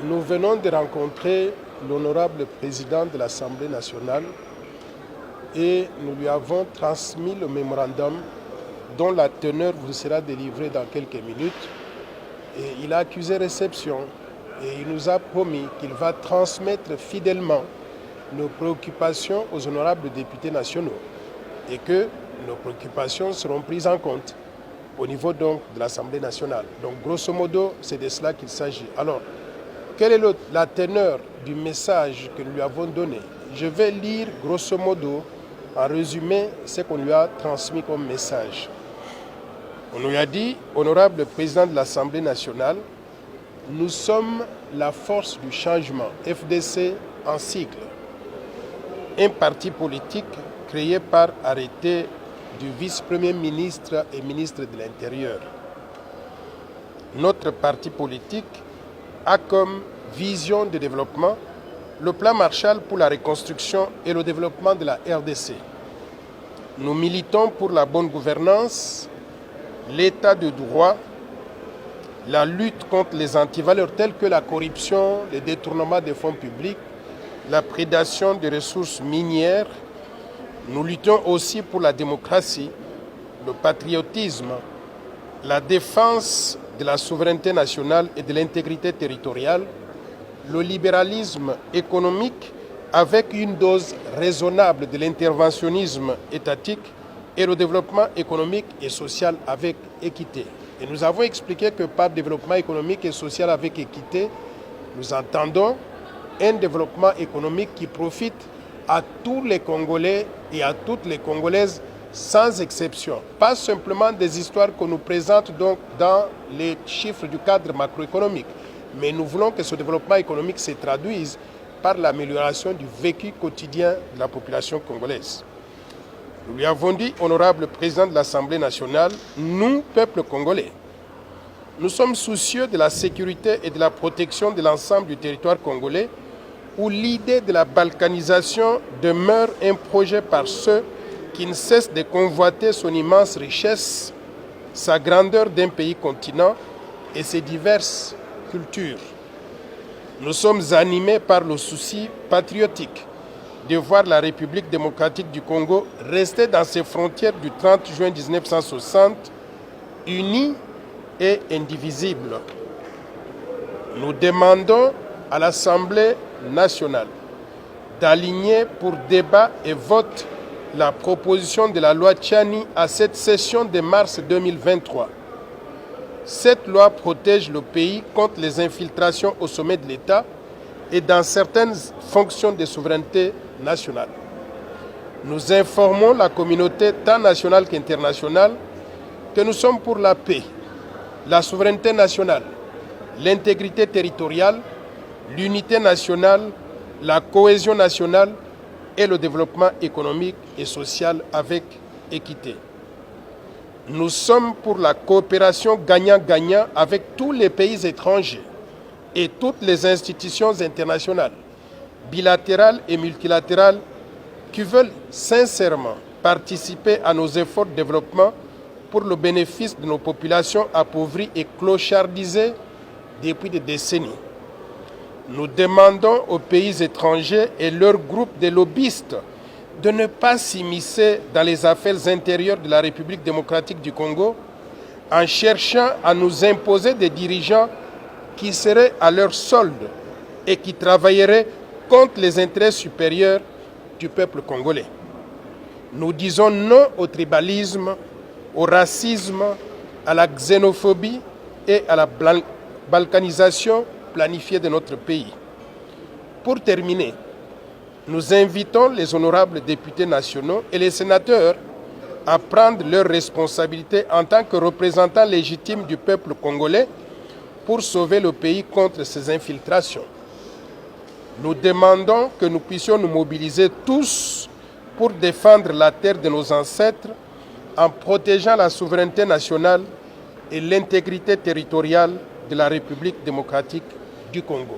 Nous venons de rencontrer l'honorable président de l'Assemblée nationale et nous lui avons transmis le mémorandum dont la teneur vous sera délivrée dans quelques minutes. Et il a accusé réception et il nous a promis qu'il va transmettre fidèlement nos préoccupations aux honorables députés nationaux et que nos préoccupations seront prises en compte au niveau donc de l'Assemblée nationale. Donc grosso modo, c'est de cela qu'il s'agit. Alors, quelle est la teneur du message que nous lui avons donné? Je vais lire grosso modo, en résumé, ce qu'on lui a transmis comme message. On lui a dit, honorable président de l'Assemblée nationale, nous sommes la force du changement, FDC en sigle, un parti politique créé par arrêté du vice-premier ministre et ministre de l'Intérieur. Notre parti politique a comme vision de développement le plan Marshall pour la reconstruction et le développement de la RDC. Nous militons pour la bonne gouvernance, l'état de droit, la lutte contre les antivaleurs telles que la corruption, le détournement des fonds publics, la prédation des ressources minières. Nous luttons aussi pour la démocratie, le patriotisme, la défense de la souveraineté nationale et de l'intégrité territoriale, le libéralisme économique avec une dose raisonnable de l'interventionnisme étatique et le développement économique et social avec équité. Et nous avons expliqué que par développement économique et social avec équité, nous entendons un développement économique qui profite à tous les Congolais et à toutes les Congolaises sans exception. Pas simplement des histoires qu'on nous présente donc dans les chiffres du cadre macroéconomique, mais nous voulons que ce développement économique se traduise par l'amélioration du vécu quotidien de la population congolaise. Nous lui avons dit, honorable président de l'Assemblée nationale, nous, peuple congolais, nous sommes soucieux de la sécurité et de la protection de l'ensemble du territoire congolais où l'idée de la balkanisation demeure un projet par ceux qui ne cessent de convoiter son immense richesse, sa grandeur d'un pays continent et ses diverses cultures. Nous sommes animés par le souci patriotique de voir la République démocratique du Congo rester dans ses frontières du 30 juin 1960, unie et indivisible. Nous demandons à l'Assemblée nationale d'aligner pour débat et vote la proposition de la loi Tchani à cette session de mars 2023. Cette loi protège le pays contre les infiltrations au sommet de l'État et dans certaines fonctions de souveraineté nationale. Nous informons la communauté tant nationale qu'internationale que nous sommes pour la paix, la souveraineté nationale, l'intégrité territoriale, l'unité nationale, la cohésion nationale et le développement économique et social avec équité. Nous sommes pour la coopération gagnant-gagnant avec tous les pays étrangers et toutes les institutions internationales, bilatérales et multilatérales, qui veulent sincèrement participer à nos efforts de développement pour le bénéfice de nos populations appauvries et clochardisées depuis des décennies. Nous demandons aux pays étrangers et leurs groupes de lobbyistes de ne pas s'immiscer dans les affaires intérieures de la République démocratique du Congo en cherchant à nous imposer des dirigeants qui seraient à leur solde et qui travailleraient contre les intérêts supérieurs du peuple congolais. Nous disons non au tribalisme, au racisme, à la xénophobie et à la balkanisation planifiée de notre pays. Pour terminer, nous invitons les honorables députés nationaux et les sénateurs à prendre leurs responsabilités en tant que représentants légitimes du peuple congolais pour sauver le pays contre ces infiltrations. Nous demandons que nous puissions nous mobiliser tous pour défendre la terre de nos ancêtres en protégeant la souveraineté nationale et l'intégrité territoriale de la République démocratique du Congo.